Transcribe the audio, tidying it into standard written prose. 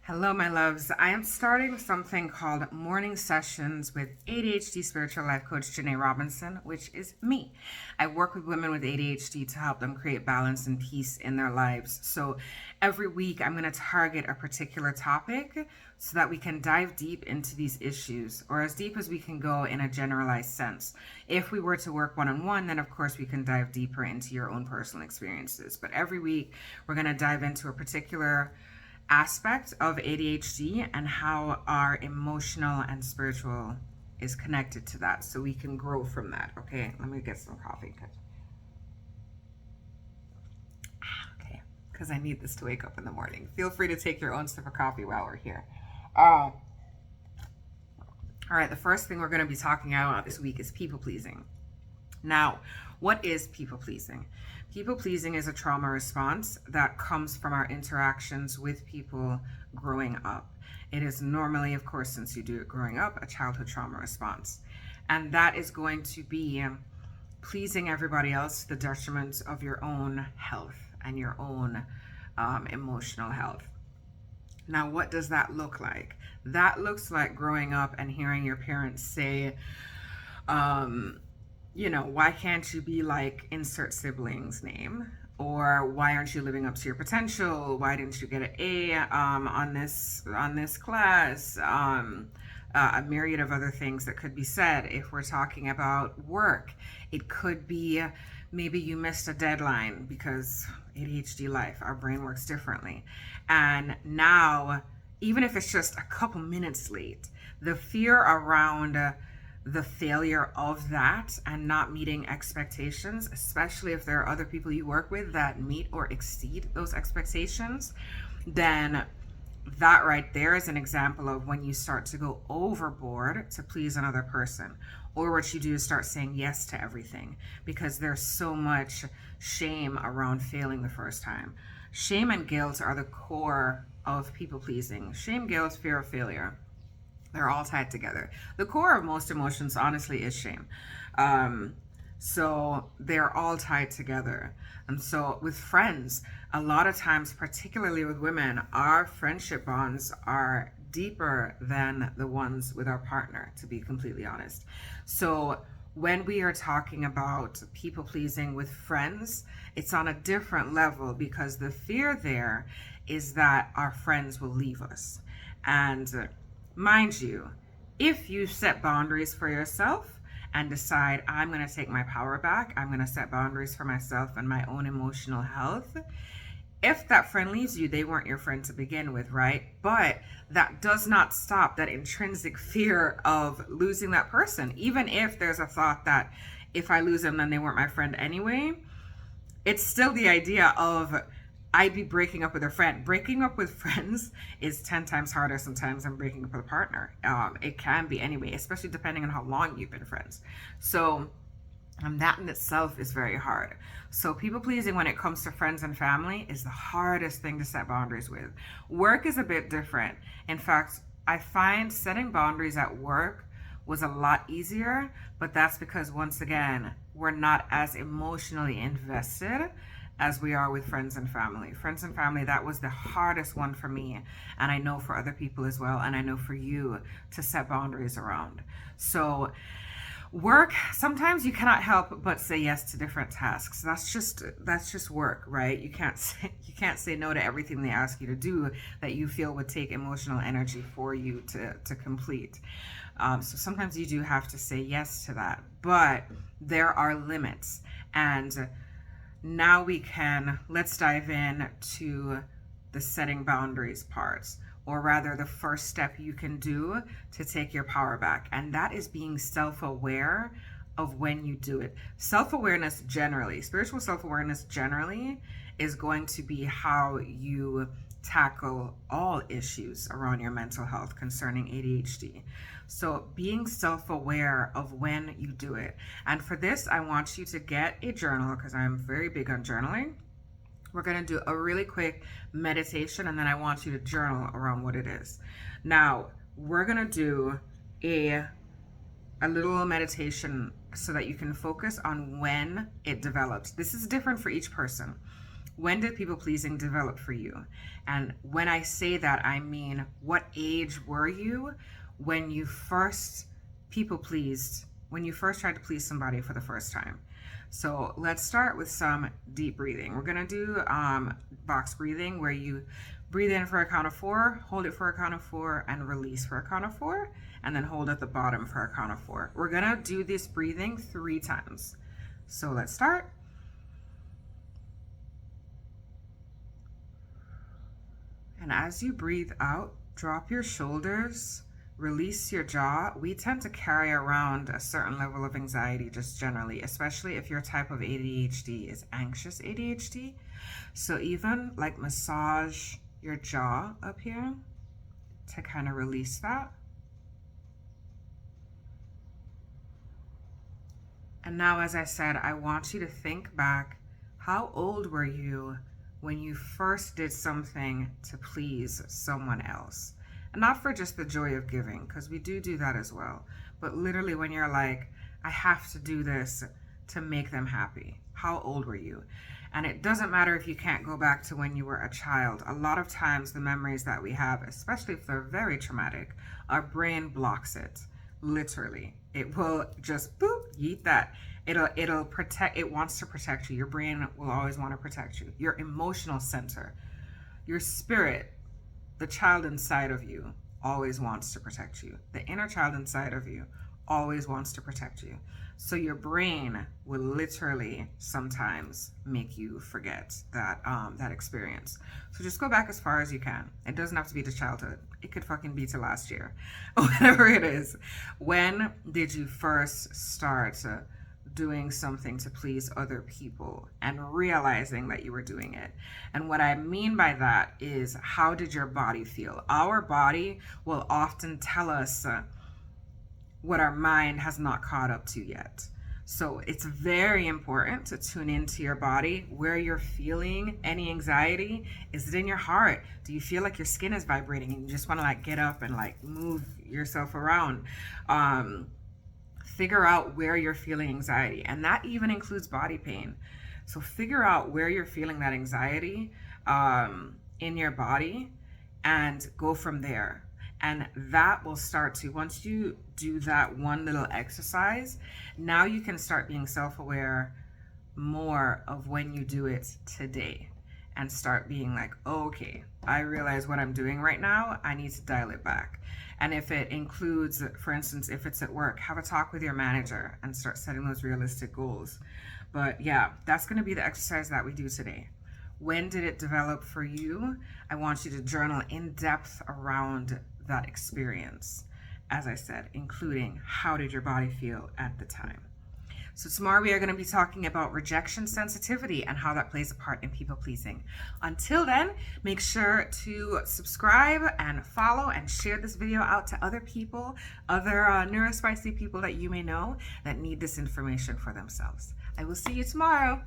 Hello, my loves. I am starting something called Morning Sessions with ADHD Spiritual Life Coach Janai Robinson, which is me. I work with women with ADHD to help them create balance and peace in their lives. So every week, I'm going to target a particular topic so that we can dive deep into these issues, or as deep as we can go in a generalized sense. If we were to work one on one, then of course we can dive deeper into your own personal experiences. But every week, we're going to dive into a particular aspect of ADHD and how our emotional and spiritual is connected to that so we can grow from that. Okay, let me get some coffee. Okay, because I need this to wake up in the morning. Feel free to take your own sip of coffee while we're here. All right, the first thing we're going to be talking about this week is people pleasing. Now, what is people pleasing? People pleasing is a trauma response that comes from our interactions with people growing up. It is normally, of course, since you do it growing up, a childhood trauma response. And that is going to be pleasing everybody else to the detriment of your own health and your own emotional health. Now, what does that look like? That looks like growing up and hearing your parents say, why can't you be like insert sibling's name? Or why aren't you living up to your potential? Why didn't you get an A on this class? A myriad of other things that could be said. If we're talking about work, it could be maybe you missed a deadline because ADHD life, our brain works differently. And now, even if it's just a couple minutes late, the fear around the failure of that and not meeting expectations, especially if there are other people you work with that meet or exceed those expectations, then that right there is an example of when you start to go overboard to please another person. Or what you do is start saying yes to everything because there's so much shame around failing the first time. Shame and guilt are the core of people pleasing. Shame, guilt, fear of failure. They're all tied together. The core of most emotions, honestly, is shame. So they're all tied together. And so with friends, a lot of times, particularly with women, our friendship bonds are deeper than the ones with our partner, to be completely honest. So when we are talking about people pleasing with friends, it's on a different level because the fear there is that our friends will leave us. And mind you, if you set boundaries for yourself and decide, I'm going to take my power back, I'm going to set boundaries for myself and my own emotional health, if that friend leaves you, they weren't your friend to begin with, right? But that does not stop that intrinsic fear of losing that person. Even if there's a thought that if I lose them, then they weren't my friend anyway, it's still the idea of I'd be breaking up with a friend. Breaking up with friends is 10 times harder sometimes than breaking up with a partner. It can be anyway, especially depending on how long you've been friends. So that in itself is very hard. So people pleasing when it comes to friends and family is the hardest thing to set boundaries with. Work is a bit different. In fact, I find setting boundaries at work was a lot easier, but that's because once again, we're not as emotionally invested as we are with friends and family. Friends and family, that was the hardest one for me, and I know for other people as well, and I know for you to set boundaries around. So work, sometimes you cannot help but say yes to different tasks. That's just work, right? You can't say no to everything they ask you to do that you feel would take emotional energy for you to complete. So sometimes you do have to say yes to that, but there are limits. And now let's dive in to the setting boundaries parts, or rather the first step you can do to take your power back. And that is being self-aware of when you do it. Self-awareness generally, spiritual self-awareness generally is going to be how you tackle all issues around your mental health concerning ADHD. So being self-aware of when you do it. And for this, I want you to get a journal because I'm very big on journaling. We're going to do a really quick meditation and then I want you to journal around what it is. Now, we're going to do a little meditation so that you can focus on when it develops. This is different for each person. When did people pleasing develop for you? And when I say that, I mean, what age were you when you first people pleased, when you first tried to please somebody for the first time? So let's start with some deep breathing. We're gonna do box breathing, where you breathe in for a count of 4, hold it for a count of 4, and release for a count of 4, and then hold at the bottom for a count of 4. We're gonna do this breathing 3 times. So let's start. And as you breathe out, drop your shoulders, release your jaw. We tend to carry around a certain level of anxiety just generally, especially if your type of ADHD is anxious ADHD. So even like massage your jaw up here to kind of release that. And now, as I said, I want you to think back, how old were you when you first did something to please someone else? And not for just the joy of giving, because we do that as well, but literally when you're like, I have to do this to make them happy. How old were you? And it doesn't matter if you can't go back to when you were a child. A lot of times the memories that we have, especially if they're very traumatic, our brain blocks it. Literally. It will just boop, yeet that. It'll protect, it wants to protect you. Your brain will always want to protect you. Your emotional center, your spirit, the child inside of you always wants to protect you. The inner child inside of you always wants to protect you. So your brain will literally sometimes make you forget that experience. So just go back as far as you can. It doesn't have to be to childhood. It could fucking be to last year, whatever it is. When did you first start doing something to please other people and realizing that you were doing it? And what I mean by that is, how did your body feel? Our body will often tell us what our mind has not caught up to yet. So it's very important to tune into your body, where you're feeling any anxiety. Is it in your heart? Do you feel like your skin is vibrating and you just want to like get up and like move yourself around? Figure out where you're feeling anxiety, and that even includes body pain. So figure out where you're feeling that anxiety in your body and go from there. And that will start to, once you do that one little exercise, now you can start being self-aware more of when you do it today, and start being like, oh, okay, I realize what I'm doing right now. I need to dial it back. And if it includes, for instance, if it's at work, have a talk with your manager and start setting those realistic goals. But yeah, that's going to be the exercise that we do today. When did it develop for you? I want you to journal in depth around that experience. As I said, including how did your body feel at the time. So tomorrow we are going to be talking about rejection sensitivity and how that plays a part in people pleasing. Until then, make sure to subscribe and follow and share this video out to other people, other neurospicy people that you may know that need this information for themselves. I will see you tomorrow.